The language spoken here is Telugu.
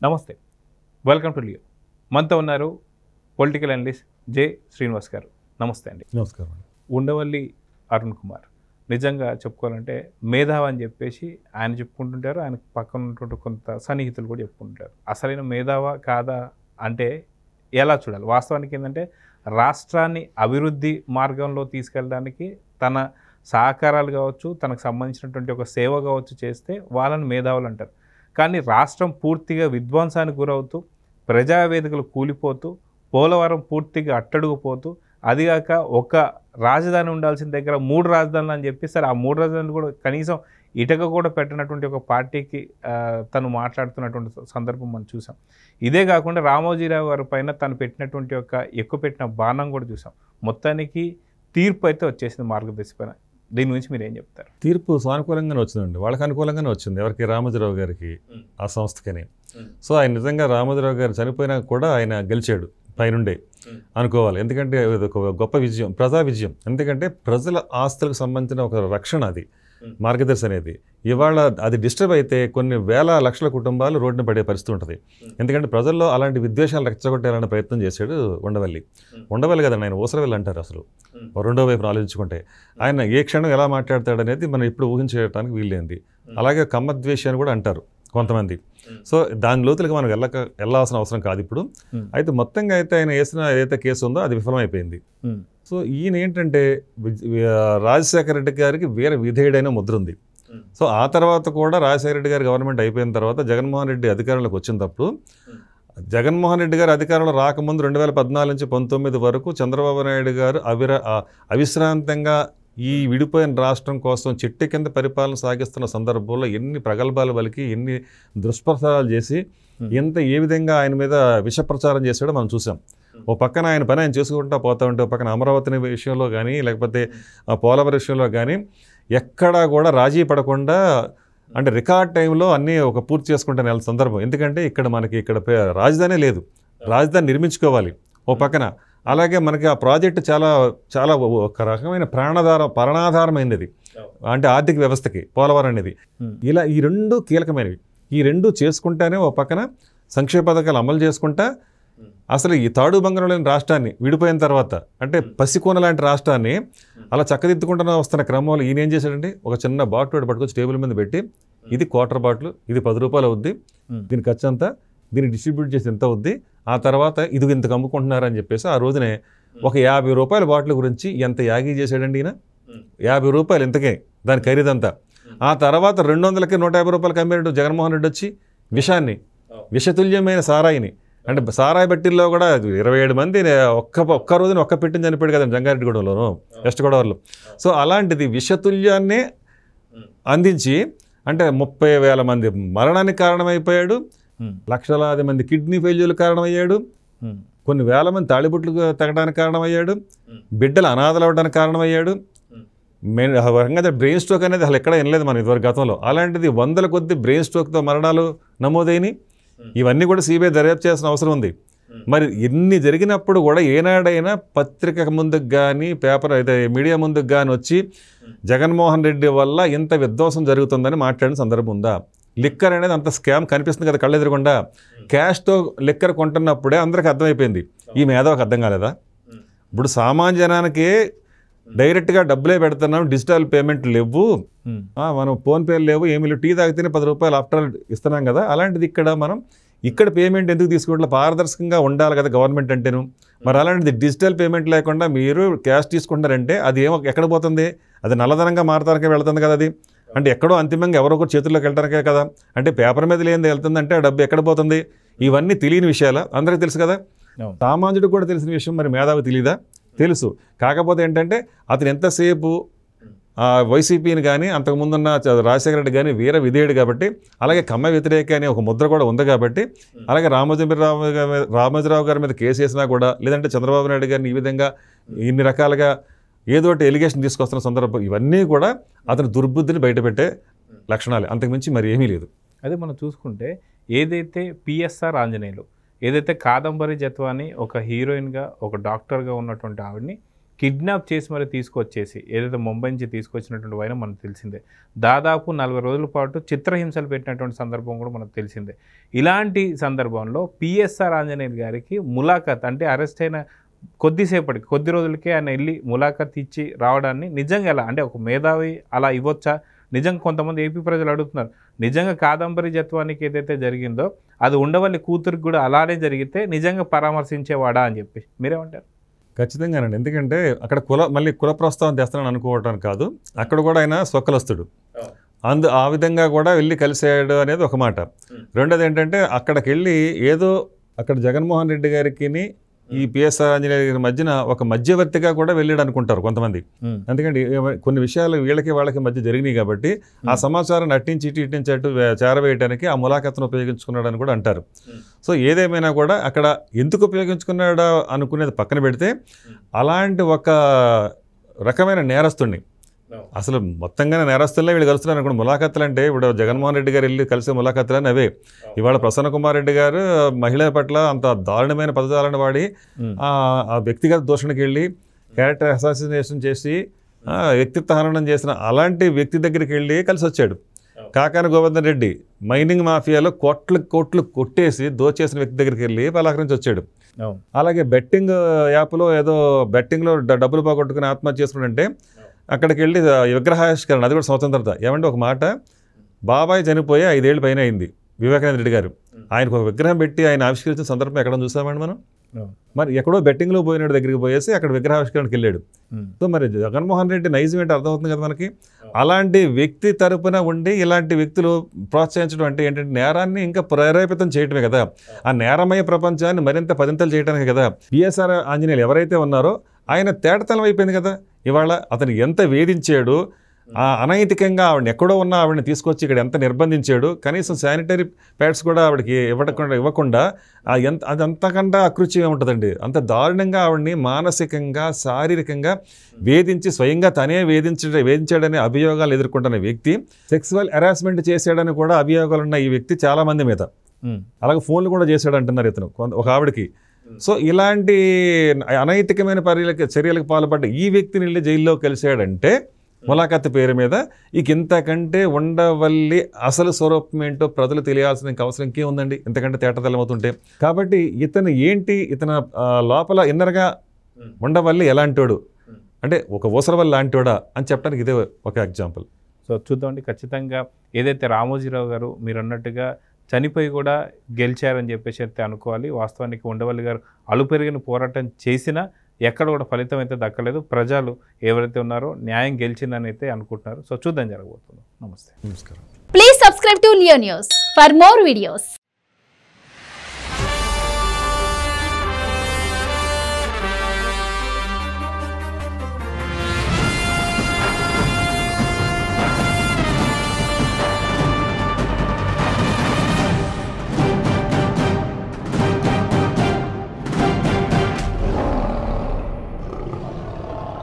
నమస్తే, వెల్కమ్ టు లియో. మనతో ఉన్నారు పొలిటికల్ అనలిస్ట్ జె శ్రీనివాస్ గారు. నమస్తే అండి. నమస్కారం. ఉండవల్లి అరుణ్ కుమార్ నిజంగా చెప్పుకోవాలంటే మేధావి అని చెప్పేసి ఆయన చెప్పుకుంటుంటారు, ఆయన పక్కన ఉన్నటువంటి కొంత సన్నిహితులు కూడా చెప్పుకుంటుంటారు. అసలైన మేధావా కాదా అంటే ఎలా చూడాలి? వాస్తవానికి ఏంటంటే రాష్ట్రాన్ని అభివృద్ధి మార్గంలో తీసుకెళ్ళడానికి తన సహకారాలు కావచ్చు, తనకు సంబంధించినటువంటి ఒక సేవ కావచ్చు చేస్తే వాళ్ళని మేధావులు అంటారు. కానీ రాష్ట్రం పూర్తిగా విధ్వంసానికి గురవుతూ, ప్రజావేదికలు కూలిపోతూ, పోలవరం పూర్తిగా అట్టడుగుపోతూ, అదిగాక ఒక రాజధాని ఉండాల్సిన దగ్గర 3 రాజధానులు అని చెప్పి సరే ఆ 3 రాజధానులు కూడా కనీసం ఇటక కూడా పెట్టినటువంటి ఒక పార్టీకి తను మాట్లాడుతున్నటువంటి సందర్భం మనం చూసాం. ఇదే కాకుండా రామోజీరావు గారి పైన తను పెట్టినటువంటి ఒక ఎక్కుపెట్టిన బాణం కూడా చూసాం. మొత్తానికి తీర్పు అయితే వచ్చేసింది మార్గదర్శి పైన. దీని గురించి మీరు ఏం చెప్తారు? తీర్పు సానుకూలంగానే వచ్చిందండి, వాళ్ళకి అనుకూలంగానే వచ్చింది. ఎవరికి? రామోజీరావు గారికి, ఆ సంస్థకని. సో ఆయన నిజంగా రామోజీరావు గారు చనిపోయినా కూడా ఆయన గెలిచాడు పైనుండే అనుకోవాలి. ఎందుకంటే ఇది ఒక గొప్ప విజయం, ప్రజా విజయం. ఎందుకంటే ప్రజల ఆస్తులకు సంబంధించిన ఒక రక్షణ అది మార్గదర్శి అనేది. ఇవాళ అది డిస్టర్బ్ అయితే కొన్ని వేల లక్షల కుటుంబాలు రోడ్డున పడే పరిస్థితి ఉంటుంది. ఎందుకంటే ప్రజల్లో అలాంటి విద్వేషాలు రెచ్చగొట్టాలనే ప్రయత్నం చేశాడు ఉండవల్లి కదండి, ఆయన ఊసరవెల్లి అంటారు. అసలు రెండో వైపు ఆలోచించుకుంటే ఆయన ఏ క్షణం ఎలా మాట్లాడతాడనేది మనం ఇప్పుడు ఊహించడానికి వీల్లేంది. అలాగే కమ్మద్వేషాన్ని కూడా అంటారు కొంతమంది. సో దాని లోతులకు మనం వెళ్ళాల్సిన అవసరం కాదు ఇప్పుడు. అయితే మొత్తంగా అయితే ఆయన వేసిన ఏదైతే కేసు ఉందో అది విఫలమైపోయింది. సో ఈయన ఏంటంటే రాజశేఖర రెడ్డి గారికి వీర విధేయుడైన ముద్ర ఉంది. సో ఆ తర్వాత కూడా రాజశేఖర రెడ్డి గారి గవర్నమెంట్ అయిపోయిన తర్వాత జగన్మోహన్ రెడ్డి అధికారంలోకి వచ్చినప్పుడు, జగన్మోహన్ రెడ్డి గారు అధికారంలో రాకముందు 2014 నుంచి 2019 వరకు చంద్రబాబు నాయుడు గారు అవిశ్రాంతంగా ఈ విడిపోయిన రాష్ట్రం కోసం చెట్టు కింద పరిపాలన సాగిస్తున్న సందర్భంలో ఎన్ని ప్రగల్భాలు పలికి, ఎన్ని దుష్ప్రచారాలు చేసి, ఏ విధంగా ఆయన మీద విషప్రచారం చేశాడో మనం చూసాం. ఓ పక్కన ఆయన పని ఆయన చేసుకుంటూ పోతూ ఉంటే, ఓ పక్కన అమరావతి విషయంలో కానీ లేకపోతే పోలవరం విషయంలో కానీ ఎక్కడా కూడా రాజీ పడకుండా, అంటే రికార్డ్ టైంలో అన్నీ ఒక పూర్తి చేసుకుంటాను వెళ్ళిన సందర్భం. ఎందుకంటే ఇక్కడ రాజధాని లేదు, రాజధాని నిర్మించుకోవాలి ఓ పక్కన. అలాగే మనకి ఆ ప్రాజెక్టు చాలా చాలా ఒక రకమైన ప్రాణాధారమైనది, అంటే ఆర్థిక వ్యవస్థకి పోలవరం అనేది. ఇలా ఈ రెండు కీలకమైనవి. ఈ రెండు చేసుకుంటానే ఓ పక్కన సంక్షేమ పథకాలు అమలు చేసుకుంటా, అసలు ఈ తాడు బంగారం లేని రాష్ట్రాన్ని విడిపోయిన తర్వాత, అంటే పసికోన లాంటి రాష్ట్రాన్ని అలా చక్కదిద్దుకుంటూ వస్తున్న క్రమంలో ఈయన ఏం చేశాడండి, ఒక చిన్న బాటిల్ పట్టుకొచ్చి టేబుల్ మీద పెట్టి, ఇది క్వార్టర్ బాటిల్, ఇది 10 రూపాయలు అవుద్ది, దీని ఖర్చు అంతా, దీన్ని డిస్ట్రిబ్యూట్ చేసి ఎంత అవుద్ది, ఆ తర్వాత ఇది ఇంతకు అమ్ముకుంటున్నారని చెప్పేసి ఆ రోజునే ఒక 50 రూపాయల బాటిల్ గురించి ఎంత యాగీ చేశాడండి ఈయన. 50 రూపాయలు ఇంతకే దాని ఖరీదంతా. ఆ తర్వాత 200కి 150 రూపాయలకి అమ్మాడు జగన్మోహన్ రెడ్డి వచ్చి విషాన్ని, విషతుల్యమైన సారాయిని. అంటే సారాయి బట్టిల్లో కూడా 27 మంది ఒక్క రోజున ఒక్క పెట్టిన చనిపోయాడు కదండి జంగారెడ్డిగూడెంలోను, వెస్ట్ గోదావరిలో. సో అలాంటిది విషతుల్యాన్నే అందించి, అంటే 30,000 మంది మరణానికి కారణమైపోయాడు, లక్షలాది మంది కిడ్నీ ఫెయిల్యూర్లకు కారణమయ్యాడు, కొన్ని వేల మంది తాళిబుట్లు తగ్గడానికి కారణమయ్యాడు, బిడ్డలు అనాథలు అవ్వడానికి కారణమయ్యాడు. బ్రెయిన్ స్ట్రోక్ అనేది అసలు ఎక్కడ వినలేదు మనం ఇదివరకు గతంలో. అలాంటిది 100ల కొద్ది బ్రెయిన్ స్ట్రోక్తో మరణాలు నమోదైనవి. ఇవన్నీ కూడా సిబిఐ దర్యాప్తు చేయాల్సిన అవసరం ఉంది. మరి ఇన్ని జరిగినప్పుడు కూడా ఏనాడైనా పత్రిక ముందుకు కానీ పేపర్ అయితే మీడియా ముందుకు కానీ వచ్చి జగన్మోహన్ రెడ్డి వల్ల ఇంత విధ్వంసం జరుగుతుందని మాట్లాడిన సందర్భం ఉందా? లిక్కర్ అనేది అంత స్కామ్ కనిపిస్తుంది కదా కళ్ళెదురుగుండా. క్యాష్తో లిక్కర్ కొంటున్నప్పుడే అందరికి అర్థమైపోయింది, ఈ మేధావికి అర్థం కాలేదా? ఇప్పుడు సామాన్య జనానికి డైరెక్ట్గా డబ్బులే పెడుతున్నాం, డిజిటల్ పేమెంట్ లేవు, మనం ఫోన్పేలు లేవు, ఏమి లేవు, టీ తాగితేనే 10 రూపాయలు ఆఫ్టర్ ఇస్తున్నాం కదా. అలాంటిది ఇక్కడ పేమెంట్ ఎందుకు తీసుకోవట్లేదు? పారదర్శకంగా ఉండాలి కదా గవర్నమెంట్ అంటేను. మరి అలాంటిది డిజిటల్ పేమెంట్ లేకుండా మీరు క్యాష్ తీసుకుంటారంటే అది ఎక్కడ పోతుంది? అది నల్లధనంగా మారటానికే వెళ్తుంది కదా. అది అంటే ఎక్కడో అంతిమంగా ఎవరో ఒకరు చేతుల్లోకి వెళ్ళటానికే కదా. అంటే పేపర్ మీద లేనిది వెళ్తుందంటే ఆ డబ్బు ఎక్కడ పోతుంది? ఇవన్నీ తెలియని విషయాలు అందరికీ తెలుసు కదా. సామాన్యుడికి కూడా తెలిసిన విషయం, మరి మేధావి తెలియదా? తెలుసు. కాకపోతే ఏంటంటే అతను ఎంతసేపు వైసీపీని కానీ అంతకుముందున్న రాజశేఖర రెడ్డి కానీ వీర విధేయుడు కాబట్టి, అలాగే కమ్మ వ్యతిరేక అనే ఒక ముద్ర కూడా ఉంది కాబట్టి, అలాగే రామోజీరావు గారి మీద కేసు వేసినా కూడా, లేదంటే చంద్రబాబు నాయుడు గారిని ఈ విధంగా ఇన్ని రకాలుగా ఏదో ఒకటి ఎలిగేషన్ తీసుకొస్తున్న సందర్భం, ఇవన్నీ కూడా అతని దుర్బుద్ధిని బయటపెట్టే లక్షణాలే, అంతకుమించి మరి ఏమీ లేదు. అదే మనం చూసుకుంటే ఏదైతే పిఎస్ఆర్ ఆంజనేయులు, ఏదైతే కాదంబరి జత్వాని ఒక హీరోయిన్గా ఒక డాక్టర్గా ఉన్నటువంటి ఆవిడని కిడ్నాప్ చేసి మరి తీసుకొచ్చేసి ఏదైతే ముంబై నుంచి తీసుకొచ్చినటువంటి వైనం మనకు తెలిసిందే. దాదాపు 40 రోజుల పాటు చిత్రహింసలు పెట్టినటువంటి సందర్భం కూడా మనకు తెలిసిందే. ఇలాంటి సందర్భంలో పిఎస్ఆర్ ఆంజనేయులు గారికి ములాఖత్ అంటే అరెస్ట్ అయిన కొద్ది రోజులకే ఆయన వెళ్ళి ములాఖత్ ఇచ్చి రావడాన్ని నిజంగా ఎలా అంటే ఒక మేధావి అలా ఇవ్వచ్చా? నిజంగా కొంతమంది ఏపీ ప్రజలు అడుగుతున్నారు, నిజంగా కాదంబరి జత్వానికి ఏదైతే జరిగిందో అది ఉండవల్లి కూతురికి కూడా అలానే జరిగితే నిజంగా పరామర్శించేవాడా అని చెప్పి మీరేమంటారు? ఖచ్చితంగానండి. ఎందుకంటే అక్కడ మళ్ళీ కుల ప్రస్తావన తెస్తానని అనుకోవటం కాదు, అక్కడ కూడా ఆయన స్వకులస్తుడు, ఆ విధంగా కూడా వెళ్ళి కలిసాడు అనేది ఒక మాట. రెండోది ఏంటంటే అక్కడికి వెళ్ళి ఏదో అక్కడ జగన్మోహన్ రెడ్డి గారికి ఈ పిఎస్ఆర్ ఆంజనేయ గారి మధ్యన ఒక మధ్యవర్తిగా కూడా వెళ్ళాడు అనుకుంటారు కొంతమంది. ఎందుకంటే కొన్ని విషయాలు వాళ్ళకి మధ్య జరిగినాయి కాబట్టి ఆ సమాచారం అట్టించి ఇటు అటు చేరవేయడానికి ఆ ములాఖత్ను ఉపయోగించుకున్నాడు అని కూడా అంటారు. సో ఏదేమైనా కూడా అక్కడ ఎందుకు ఉపయోగించుకున్నాడో అనుకునేది పక్కన పెడితే అలాంటి ఒక రకమైన నేరస్తుడిని అసలు మొత్తంగానే నేరస్తులే వీళ్ళు కలుస్తున్నారు అనుకోండి. ములాఖత్తులు అంటే ఇప్పుడు జగన్మోహన్ రెడ్డి గారు వెళ్ళి కలిసే ములాఖత్తులు అని అవే. ఇవాళ ప్రసన్న కుమార్ రెడ్డి గారు మహిళల పట్ల అంత దారుణమైన పదజాలను వాడి ఆ వ్యక్తిగత దూషణకి వెళ్ళి క్యారెక్టర్ అసాసినేషన్ చేసి వ్యక్తిత్వ హననం చేసిన అలాంటి వ్యక్తి దగ్గరికి వెళ్ళి కలిసి వచ్చాడు. కాకాని గోవర్ధన్ రెడ్డి మైనింగ్ మాఫియాలో కోట్లు కొట్టేసి దోచేసిన వ్యక్తి దగ్గరికి వెళ్ళి పలకరించి వచ్చాడు. అలాగే బెట్టింగ్ యాప్లో ఏదో బెట్టింగ్లో డబ్బులు పోగొట్టుకుని ఆత్మహత్య చేసుకుంటే అక్కడికి వెళ్ళి విగ్రహావిష్కరణ, అది కూడా స్వతంత్రత. ఏమంటే ఒక మాట, బాబాయ్ చనిపోయి 5 ఏళ్ళు పైన అయింది వివేకానంద రెడ్డి గారు, ఆయనకు ఒక విగ్రహం పెట్టి ఆయన ఆవిష్కరించిన సందర్భం ఎక్కడ చూసామండి మనం? మరి ఎక్కడో బెట్టింగ్లో పోయినాడు దగ్గరికి పోయేసి అక్కడ విగ్రహావిష్కరణకి వెళ్ళాడు. సో మరి జగన్మోహన్ రెడ్డి నైజం ఏంటి అర్థమవుతుంది కదా మనకి. అలాంటి వ్యక్తి తరపున ఉండి ఇలాంటి వ్యక్తులు ప్రోత్సహించడం అంటే ఏంటంటే నేరాన్ని ఇంకా ప్రేరేపితం చేయటమే కదా, ఆ నేరమయ ప్రపంచాన్ని మరింత పదింతలు చేయడానికి కదా. పిఎస్ఆర్ ఆంజనేయులు ఎవరైతే ఉన్నారో ఆయన తేటతలం అయిపోయింది కదా. ఇవాళ అతను ఎంత వేధించాడు, అనైతికంగా ఆవిడని ఎక్కడో ఉన్న ఆవిడని తీసుకొచ్చి ఇక్కడ ఎంత నిర్బంధించాడు, కనీసం శానిటరీ ప్యాడ్స్ కూడా ఆవిడకి ఇవ్వకుండా అది అంతకంటే అకృత్యం ఉంటుందండి. అంత దారుణంగా ఆవిడని మానసికంగా శారీరకంగా వేధించి స్వయంగా తనే వేధించాడనే అభియోగాలు ఎదుర్కొంటున్న వ్యక్తి, సెక్సువల్ హెరాస్మెంట్ చేశాడని కూడా అభియోగాలు ఉన్న ఈ వ్యక్తి చాలామంది మీద, అలాగే ఫోన్లు కూడా చేశాడు అంటున్నారు ఇతను ఒక ఆవిడకి. సో ఇలాంటి అనైతికమైన చర్యలకు పాల్పడ్డ ఈ వ్యక్తిని వెళ్ళి జైల్లో కలిశాడంటే ములాఖత్ పేరు మీద ఇంతకంటే ఉండవల్లి అసలు స్వరూపం ఏంటో ప్రజలు తెలియాల్సిన అవసరం ఇంకేముందండి ఇంతకంటే తేటతెల్లమవుతుంటే. కాబట్టి ఇతను లోపల ఇన్నర్గా ఉండవల్లి ఎలాంటోడు అంటే ఒక ఊసరవల్లి లాంటివాడా అని చెప్పడానికి ఇదే ఒక ఎగ్జాంపుల్. సో చూద్దామండి, ఖచ్చితంగా ఏదైతే రామోజీరావు గారు మీరు అన్నట్టుగా చనిపోయి కూడా గెలిచారని చెప్పేసి అయితే అనుకోవాలి. వాస్తవానికి ఉండవల్లి గారు అలుపెరిగిన పోరాటం చేసినా ఎక్కడ కూడా ఫలితం అయితే దక్కలేదు. ప్రజలు ఎవరైతే ఉన్నారో న్యాయం గెలిచిందని అయితే అనుకుంటున్నారు. సో చూద్దాం జరగబోతుంది. నమస్తే, నమస్కారం. Please subscribe to Leo news for more videos.